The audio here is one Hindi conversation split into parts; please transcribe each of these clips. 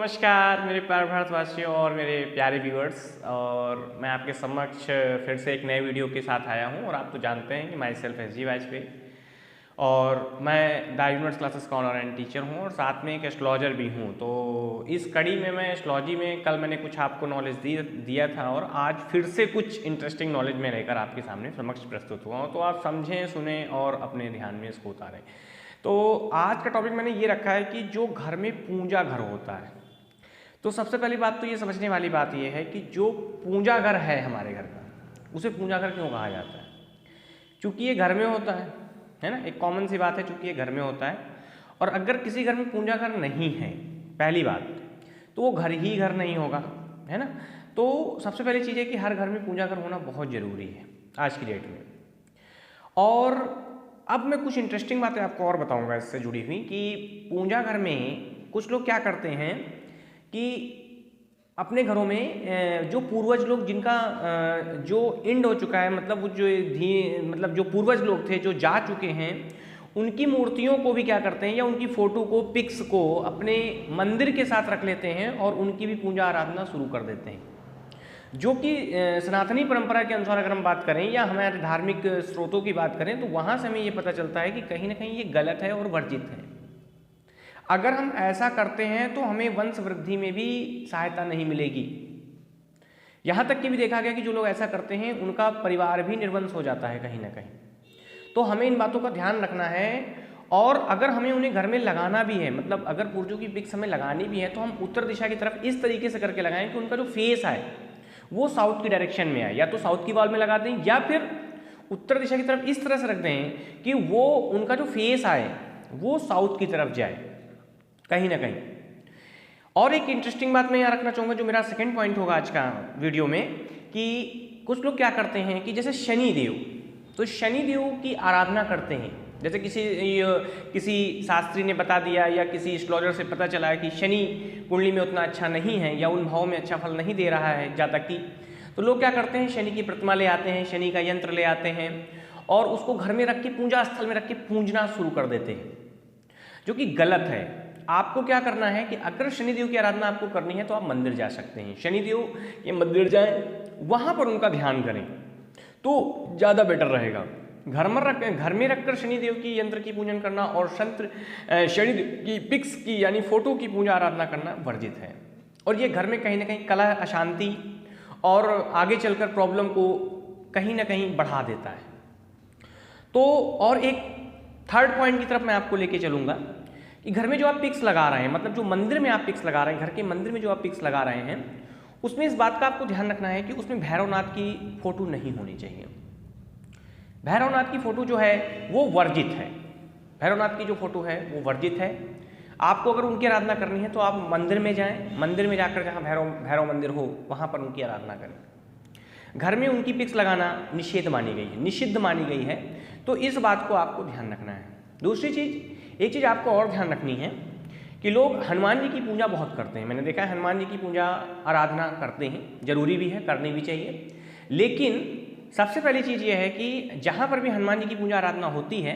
नमस्कार मेरे प्यारे भारतवासियों और मेरे प्यारे व्यूअर्स। और मैं आपके समक्ष फिर से एक नए वीडियो के साथ आया हूं। और आप तो जानते हैं कि my self S G Vajpayee और मैं द यूनिवर्स क्लासेस का ऑनर एंड टीचर हूं और साथ में एक एस्ट्रोलॉजर भी हूं। तो इस कड़ी में मैं एस्ट्रोलॉजी में कल मैंने कुछ आपको नॉलेज दिया था और आज फिर से कुछ इंटरेस्टिंग नॉलेज में लेकर आपके सामने समक्ष प्रस्तुत हुआ हूँ। तो आप समझें, सुने और अपने ध्यान में इसको उतारें। तो आज का टॉपिक मैंने ये रखा है कि जो घर में पूजा घर होता है, तो सबसे पहली बात तो ये समझने वाली बात ये है कि जो पूजा घर है हमारे घर का, उसे पूजा घर क्यों कहा जाता है? क्योंकि ये घर में होता है ना। एक कॉमन सी बात है, चूंकि ये घर में होता है। और अगर किसी घर में पूजा घर नहीं है, पहली बात तो वो घर ही घर नहीं होगा, है ना। तो सबसे पहली चीज़ है कि हर घर में पूजा घर होना बहुत ज़रूरी है आज की डेट में। और अब मैं कुछ इंटरेस्टिंग बातें आपको और बताऊंगा इससे जुड़ी हुई कि पूजा घर में कुछ लोग क्या करते हैं कि अपने घरों में जो पूर्वज लोग जिनका जो एंड हो चुका है, मतलब जो पूर्वज लोग थे जो जा चुके हैं, उनकी मूर्तियों को भी क्या करते हैं या उनकी फ़ोटो को, पिक्स को अपने मंदिर के साथ रख लेते हैं और उनकी भी पूजा आराधना शुरू कर देते हैं। जो कि सनातनी परंपरा के अनुसार अगर हम बात करें या हमारे धार्मिक स्रोतों की बात करें तो वहाँ से हमें ये पता चलता है कि कहीं ना कहीं ये गलत है और वर्जित है। अगर हम ऐसा करते हैं तो हमें वंश वृद्धि में भी सहायता नहीं मिलेगी। यहाँ तक कि भी देखा गया कि जो लोग ऐसा करते हैं उनका परिवार भी निर्वंश हो जाता है कहीं ना कहीं। तो हमें इन बातों का ध्यान रखना है। और अगर हमें उन्हें घर में लगाना भी है, मतलब अगर पूर्वजों की पिक्स हमें लगानी भी है, तो हम उत्तर दिशा की तरफ इस तरीके से करके लगाएं कि उनका जो फेस है वो साउथ की डायरेक्शन में आए। या तो साउथ की वॉल में लगा दें या फिर उत्तर दिशा की तरफ इस तरह से रख दें कि वो उनका जो फेस आए वो साउथ की तरफ जाए कहीं ना कहीं। और एक इंटरेस्टिंग बात मैं यहाँ रखना चाहूँगा, जो मेरा सेकंड पॉइंट होगा आज का वीडियो में, कि कुछ लोग क्या करते हैं कि जैसे शनि देव, तो शनि देव की आराधना करते हैं। जैसे किसी शास्त्री ने बता दिया या किसी एस्ट्रोलॉजर से पता चला है कि शनि कुंडली में उतना अच्छा नहीं है या उन भावों में अच्छा फल नहीं दे रहा है जातक की, तो लोग क्या करते हैं, शनि की प्रतिमा ले आते हैं, शनि का यंत्र ले आते हैं और उसको घर में रख के, पूजा स्थल में रख के पूजना शुरू कर देते हैं, जो कि गलत है। आपको क्या करना है कि अगर शनिदेव की आराधना आपको करनी है तो आप मंदिर जा सकते हैं, शनिदेव के मंदिर जाएं, वहाँ पर उनका ध्यान करें तो ज़्यादा बेटर रहेगा। घर में रखकर शनिदेव की यंत्र की पूजन करना और शनिदेव की पिक्स की यानी फोटो की पूजा आराधना करना वर्जित है। और ये घर में कहीं ना कहीं कलह, अशांति और आगे चलकर प्रॉब्लम को कहीं ना कहीं बढ़ा देता है। तो और एक थर्ड पॉइंट की तरफ मैं आपको लेके चलूँगा कि घर में जो आप पिक्स लगा रहे हैं, मतलब जो मंदिर में आप पिक्स लगा रहे हैं, घर के मंदिर में जो आप पिक्स लगा रहे हैं, उसमें इस बात का आपको ध्यान रखना है कि उसमें भैरवनाथ की फोटो नहीं होनी चाहिए। भैरवनाथ की फोटो जो है वो वर्जित है। भैरवनाथ की जो फोटो है वो वर्जित है। आपको अगर उनकी आराधना करनी है तो आप मंदिर में जाएं, मंदिर में जाकर जहाँ भैरव मंदिर हो वहाँ पर उनकी आराधना करें। घर में उनकी पिक्स लगाना निषेध मानी गई है, निषिद्ध मानी गई है। तो इस बात को आपको ध्यान रखना है। दूसरी चीज़, एक चीज़ आपको और ध्यान रखनी है कि लोग हनुमान जी की पूजा बहुत करते हैं। मैंने देखा है हनुमान जी की पूजा आराधना करते हैं, जरूरी भी है, करनी भी चाहिए। लेकिन सबसे पहली चीज़ ये है कि जहाँ पर भी हनुमान जी की पूजा आराधना होती है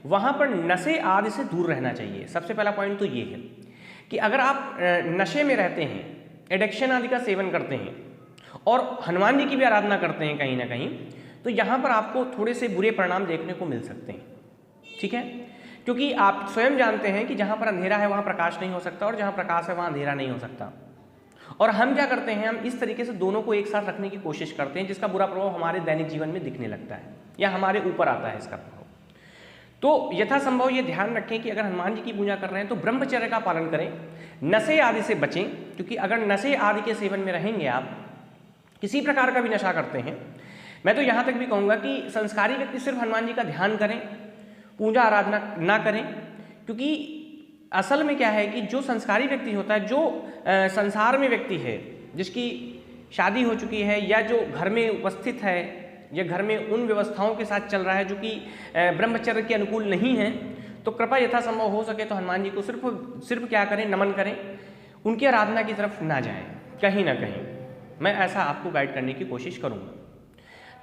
वहाँ पर नशे आदि से दूर रहना चाहिए। सबसे पहला पॉइंट तो ये है कि अगर आप नशे में रहते हैं, एडिक्शन आदि का सेवन करते हैं और हनुमान जी की भी आराधना करते हैं कहीं ना कहीं, तो यहाँ पर आपको थोड़े से बुरे परिणाम देखने को मिल सकते हैं। ठीक है, क्योंकि आप स्वयं जानते हैं कि जहाँ पर अंधेरा है वहाँ प्रकाश नहीं हो सकता और जहाँ प्रकाश है वहाँ अंधेरा नहीं हो सकता। और हम क्या करते हैं, हम इस तरीके से दोनों को एक साथ रखने की कोशिश करते हैं, जिसका बुरा प्रभाव हमारे दैनिक जीवन में दिखने लगता है या हमारे ऊपर आता है इसका प्रभाव। तो यथासंभव ये ध्यान रखें कि अगर हनुमान जी की पूजा कर रहे हैं तो ब्रह्मचर्य का पालन करें, नशे आदि से बचें। क्योंकि अगर नशे आदि के सेवन में रहेंगे, आप किसी प्रकार का भी नशा करते हैं, मैं तो यहाँ तक भी कहूँगा कि संस्कारी व्यक्ति सिर्फ हनुमान जी का ध्यान करें, पूजा आराधना ना करें। क्योंकि असल में क्या है कि जो संस्कारी व्यक्ति होता है, जो संसार में व्यक्ति है, जिसकी शादी हो चुकी है या जो घर में उपस्थित है या घर में उन व्यवस्थाओं के साथ चल रहा है जो कि ब्रह्मचर्य के अनुकूल नहीं है, तो कृपया यथासंभव हो सके तो हनुमान जी को सिर्फ क्या करें, नमन करें, उनकी आराधना की तरफ ना जाएं। कहीं ना कहीं मैं ऐसा आपको गाइड करने की कोशिश करूँगा,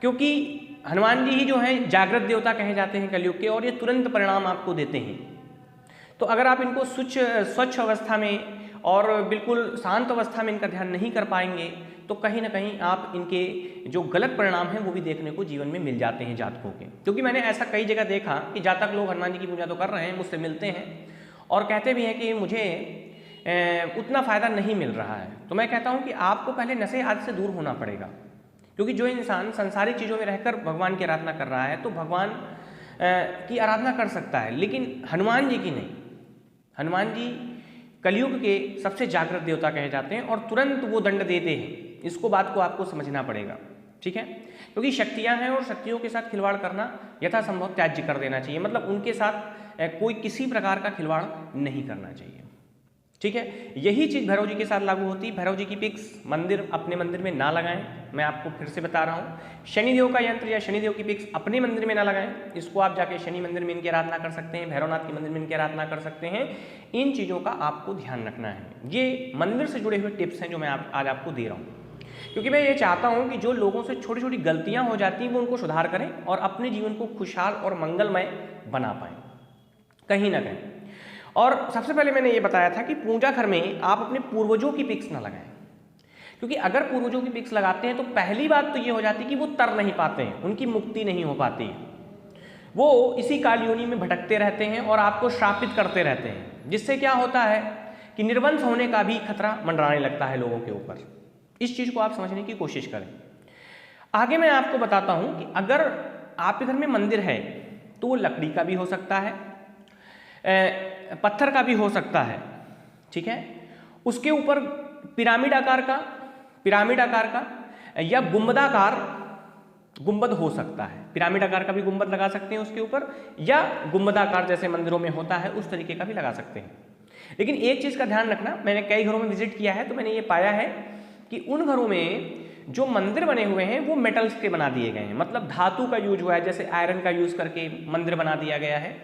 क्योंकि हनुमान जी ही जो हैं जागृत देवता कहे जाते हैं कलयुग के, और ये तुरंत परिणाम आपको देते हैं। तो अगर आप इनको स्वच्छ अवस्था में और बिल्कुल शांत अवस्था में इनका ध्यान नहीं कर पाएंगे तो कहीं ना कहीं आप इनके जो गलत परिणाम हैं वो भी देखने को जीवन में मिल जाते हैं जातकों के। क्योंकि मैंने ऐसा कई जगह देखा कि जातक लोग हनुमान जी की पूजा तो कर रहे हैं, मुझसे मिलते हैं और कहते भी हैं कि मुझे उतना फ़ायदा नहीं मिल रहा है। तो मैं कहता हूँ कि आपको पहले नशे आदि से दूर होना पड़ेगा, क्योंकि जो इंसान संसारिक चीज़ों में रहकर भगवान की आराधना कर रहा है तो भगवान की आराधना कर सकता है, लेकिन हनुमान जी की नहीं। हनुमान जी कलयुग के सबसे जागृत देवता कहे जाते हैं और तुरंत वो दंड देते हैं। इसको बात को आपको समझना पड़ेगा, ठीक है, क्योंकि शक्तियां हैं और शक्तियों के साथ खिलवाड़ करना यथासंभव त्याज्य कर देना चाहिए, मतलब उनके साथ कोई किसी प्रकार का खिलवाड़ नहीं करना चाहिए, ठीक है। यही चीज़ भैरव जी के साथ लागू होती है। भैरव जी की पिक्स अपने मंदिर में ना लगाएं, मैं आपको फिर से बता रहा हूँ। शनिदेव का यंत्र या शनिदेव की पिक्स अपने मंदिर में ना लगाएं, इसको आप जाके शनि मंदिर में इनकी आराधना कर सकते हैं, भैरवनाथ के मंदिर में इनकी आराधना कर सकते हैं। इन चीज़ों का आपको ध्यान रखना है। ये मंदिर से जुड़े हुए टिप्स हैं जो मैं आज आपको दे रहा हूँ, क्योंकि मैं ये चाहता हूँ कि जो लोगों से छोटी छोटी गलतियाँ हो जाती हैं वो उनको सुधार करें और अपने जीवन को खुशहाल और मंगलमय बना पाएँ कहीं ना कहीं। और सबसे पहले मैंने ये बताया था कि पूजा घर में आप अपने पूर्वजों की पिक्स ना लगाएं, क्योंकि अगर पूर्वजों की पिक्स लगाते हैं तो पहली बात तो ये हो जाती है कि वो तर नहीं पाते हैं, उनकी मुक्ति नहीं हो पाती, वो इसी काल योनि में भटकते रहते हैं और आपको श्रापित करते रहते हैं, जिससे क्या होता है कि निर्वंश होने का भी खतरा मंडराने लगता है लोगों के ऊपर। इस चीज़ को आप समझने की कोशिश करें। आगे मैं आपको बताता हूँ कि अगर आपके घर में मंदिर है तो वो लकड़ी का भी हो सकता है, पत्थर का भी हो सकता है, ठीक है। उसके ऊपर पिरामिड आकार का या गुंबदाकार गुंबद हो सकता है। पिरामिड आकार का भी गुंबद लगा सकते हैं उसके ऊपर, या गुंबदाकार जैसे मंदिरों में होता है उस तरीके का भी लगा सकते हैं। लेकिन एक चीज़ का ध्यान रखना, मैंने कई घरों में विजिट किया है तो मैंने ये पाया है कि उन घरों में जो मंदिर बने हुए हैं वो मेटल्स के बना दिए गए हैं, मतलब धातु का यूज हुआ है, जैसे आयरन का यूज करके मंदिर बना दिया गया है।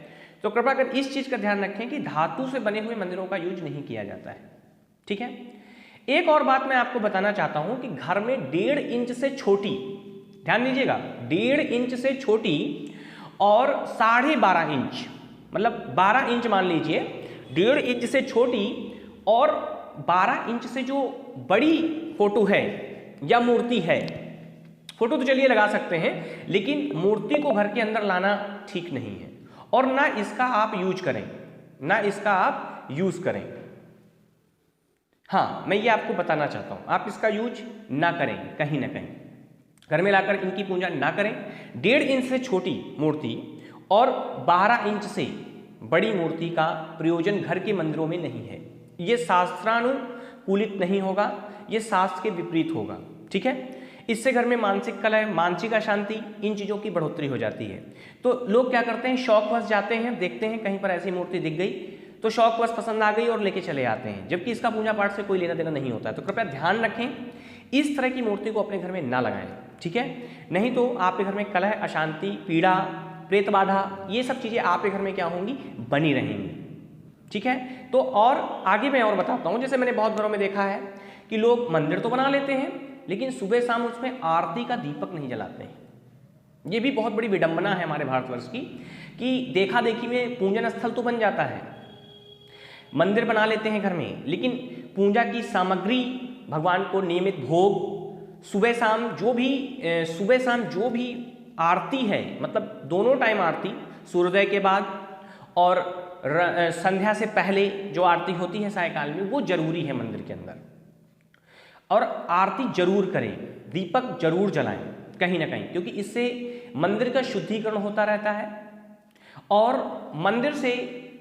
तो कृपया कर इस चीज़ का ध्यान रखें कि धातु से बने हुए मंदिरों का यूज नहीं किया जाता है, ठीक है। एक और बात मैं आपको बताना चाहता हूं कि घर में 1.5 इंच से छोटी, ध्यान दीजिएगा, 1.5 इंच से छोटी और 12.5 इंच, मतलब 12 इंच मान लीजिए, 1.5 इंच से छोटी और 12 इंच से जो बड़ी फोटो है या मूर्ति है, फोटो तो चलिए लगा सकते हैं, लेकिन मूर्ति को घर के अंदर लाना ठीक नहीं है और ना इसका आप यूज करें, हाँ, मैं ये आपको बताना चाहता हूं, आप इसका यूज ना करें, कहीं ना कहीं घर में लाकर इनकी पूजा ना करें। 1.5 इंच से छोटी मूर्ति और 12 इंच से बड़ी मूर्ति का प्रयोजन घर के मंदिरों में नहीं है। ये शास्त्रानुकूलित नहीं होगा, ये शास्त्र के विपरीत होगा, ठीक है। इससे घर में मानसिक कलह, मानसिक अशांति, इन चीज़ों की बढ़ोतरी हो जाती है। तो लोग क्या करते हैं, शौकवश जाते हैं, देखते हैं कहीं पर ऐसी मूर्ति दिख गई तो शौकवश पसंद आ गई और लेके चले आते हैं, जबकि इसका पूजा पाठ से कोई लेना देना नहीं होता है। तो कृपया ध्यान रखें, इस तरह की मूर्ति को अपने घर में ना लगाएं, ठीक है। नहीं तो आपके घर में कलह, अशांति, पीड़ा, प्रेत बाधा, ये सब चीज़ें आपके घर में क्या होंगी, बनी रहेंगी, ठीक है। तो और आगे मैं और बताता हूँ, जैसे मैंने बहुत घरों में देखा है कि लोग मंदिर तो बना लेते हैं लेकिन सुबह शाम उसमें आरती का दीपक नहीं जलाते हैं। ये भी बहुत बड़ी विडंबना है हमारे भारतवर्ष की, कि देखा देखी में पूजन स्थल तो बन जाता है, मंदिर बना लेते हैं घर में, लेकिन पूजा की सामग्री, भगवान को नियमित भोग, सुबह शाम जो भी आरती है, मतलब दोनों टाइम आरती, सूर्योदय के बाद और संध्या से पहले जो आरती होती है सायकाल में, वो जरूरी है मंदिर के अंदर। और आरती जरूर करें, दीपक जरूर जलाएं कहीं ना कहीं, क्योंकि इससे मंदिर का शुद्धिकरण होता रहता है और मंदिर से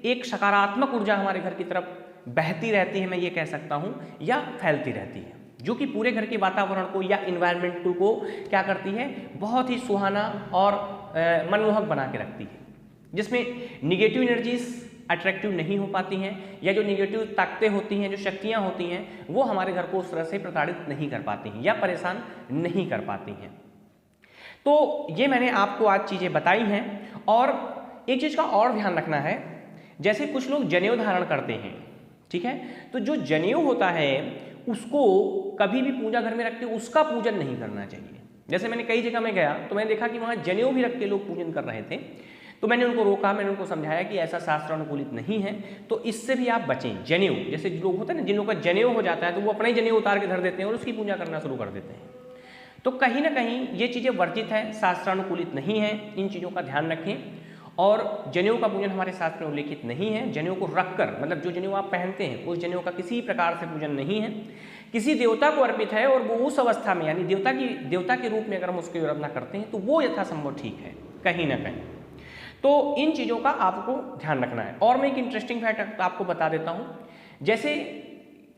एक सकारात्मक ऊर्जा हमारे घर की तरफ बहती रहती है, मैं ये कह सकता हूँ, या फैलती रहती है, जो कि पूरे घर के वातावरण को या इन्वायरमेंट को क्या करती है, बहुत ही सुहाना और मनमोहक बना के रखती है, जिसमें निगेटिव एनर्जीज अट्रैक्टिव नहीं हो पाती हैं, या जो निगेटिव ताकतें होती हैं, जो शक्तियाँ होती हैं, वो हमारे घर को उस तरह से प्रताड़ित नहीं कर पाती हैं या परेशान नहीं कर पाती हैं। तो ये मैंने आपको आज चीज़ें बताई हैं। और एक चीज़ का और ध्यान रखना है, जैसे कुछ लोग जनेऊ धारण करते हैं, ठीक है, तो जो जनेऊ होता है उसको कभी भी पूजा घर में रख के उसका पूजन नहीं करना चाहिए। जैसे मैंने कई जगह में गया तो मैंने देखा कि वहाँ जनेऊ भी रख के लोग पूजन कर रहे थे, तो मैंने उनको रोका, मैंने उनको समझाया कि ऐसा शास्त्रानुकूलित नहीं है, तो इससे भी आप बचें। जनेऊ, जैसे लोग होते हैं ना जिन लोगों का जनेऊ हो जाता है तो वो अपना ही जनेऊ उतार के धर देते हैं और उसकी पूजा करना शुरू कर देते हैं। तो कहीं ना कहीं ये चीज़ें वर्जित है, शास्त्रानुकूलित नहीं है, इन चीज़ों का ध्यान रखें। और जनेऊ का पूजन हमारे शास्त्र में उल्लेखित नहीं है। जनेऊ को रखकर, मतलब जो जनेऊ आप पहनते हैं उस जनेऊ का किसी प्रकार से पूजन नहीं है, किसी देवता को अर्पित है और वो उस अवस्था में यानी देवता के रूप में अगर हम उसकी आराधना करते हैं तो वो यथासंभव ठीक है कहीं ना कहीं। तो इन चीज़ों का आपको ध्यान रखना है। और मैं एक इंटरेस्टिंग फैक्ट आपको बता देता हूँ, जैसे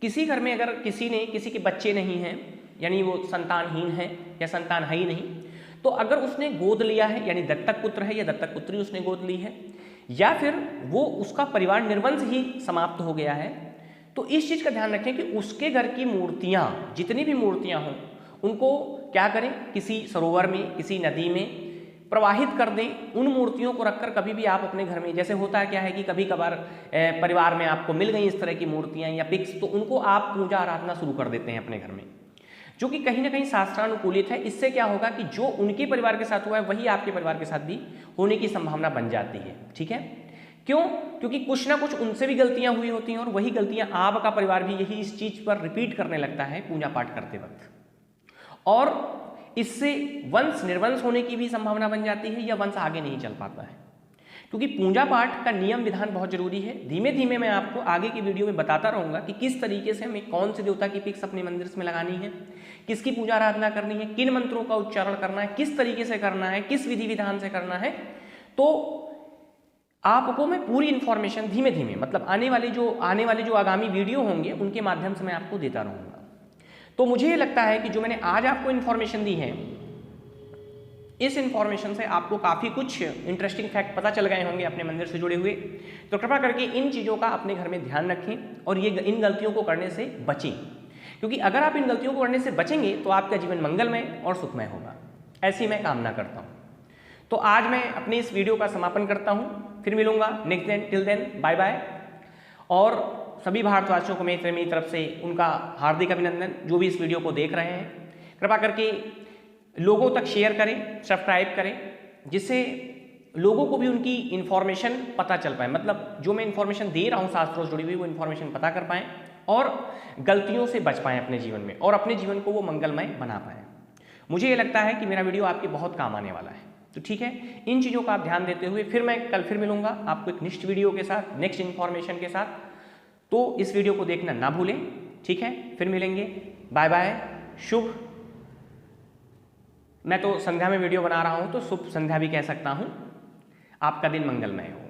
किसी घर में अगर किसी के बच्चे नहीं हैं, यानी वो संतानहीन है या संतान है ही नहीं, तो अगर उसने गोद लिया है यानी दत्तक पुत्र है या दत्तक पुत्री उसने गोद ली है, या फिर वो उसका परिवार निर्वंश ही समाप्त हो गया है, तो इस चीज़ का ध्यान रखें कि उसके घर की मूर्तियाँ, जितनी भी मूर्तियाँ हों, उनको क्या करें, किसी सरोवर में, किसी नदी में प्रवाहित कर दें। उन मूर्तियों को रखकर कभी भी आप अपने घर में, जैसे होता है क्या है कि कभी कभार परिवार में आपको मिल गई इस तरह की मूर्तियाँ या पिक्स, तो उनको आप पूजा आराधना शुरू कर देते हैं अपने घर में, जो कि कहीं ना कहीं शास्त्रानुकूलित है। इससे क्या होगा कि जो उनके परिवार के साथ हुआ है वही आपके परिवार के साथ भी होने की संभावना बन जाती है। ठीक है, क्यों? क्योंकि कुछ ना कुछ उनसे भी गलतियां हुई होती हैं और वही गलतियां आपका परिवार भी यही इस चीज पर रिपीट करने लगता है पूजा पाठ करते वक्त, और इससे वंश निर्वंश होने की भी संभावना बन जाती है या वंश आगे नहीं चल पाता है। क्योंकि पूजा पाठ का नियम विधान बहुत जरूरी है। धीमे धीमे मैं आपको आगे की वीडियो में बताता रहूंगा कि किस तरीके से हमें कौन से देवता की पिक्स अपने मंदिर में लगानी है, किसकी पूजा आराधना करनी है, किन मंत्रों का उच्चारण करना है, किस तरीके से करना है, किस विधि विधान से करना है। तो आपको मैं पूरी इन्फॉर्मेशन धीमे धीमे, मतलब आने वाले जो आगामी वीडियो होंगे उनके माध्यम से मैं आपको देता रहूँगा। तो मुझे ये लगता है कि जो मैंने आज आपको इन्फॉर्मेशन दी है, इस इन्फॉर्मेशन से आपको काफ़ी कुछ इंटरेस्टिंग फैक्ट पता चल गए होंगे अपने मंदिर से जुड़े हुए। तो कृपया करके इन चीज़ों का अपने घर में ध्यान रखें और इन गलतियों को करने से बचें, क्योंकि अगर आप इन गलतियों को करने से बचेंगे तो आपका जीवन मंगलमय और सुखमय होगा, ऐसी मैं कामना करता हूँ। तो आज मैं अपनी इस वीडियो का समापन करता हूँ, फिर मिलूंगा नेक्स्ट दिन। Till then bye bye. और सभी भारतवासियों को मेरी तरफ से उनका हार्दिक अभिनंदन, जो भी इस वीडियो को देख रहे हैं। कृपया करके लोगों तक शेयर करें, सब्सक्राइब करें, जिससे लोगों को भी उनकी इन्फॉर्मेशन पता चल पाए, मतलब जो मैं इन्फॉर्मेशन दे रहा हूँ शास्त्रों से जुड़ी हुई, वो इन्फॉर्मेशन पता कर पाएँ और गलतियों से बच पाएँ अपने जीवन में, और अपने जीवन को वो मंगलमय बना पाएँ। मुझे ये लगता है कि मेरा वीडियो आपके बहुत काम आने वाला है। तो ठीक है, इन चीज़ों का आप ध्यान देते हुए फिर मैं कल फिर मिलूंगा आपको एक नेक्स्ट वीडियो के साथ, नेक्स्ट इन्फॉर्मेशन के साथ। तो इस वीडियो को देखना ना भूलें। ठीक है, फिर मिलेंगे। बाय बाय, शुभ। मैं तो संध्या में वीडियो बना रहा हूँ तो शुभ संध्या भी कह सकता हूँ। आपका दिन मंगलमय हो।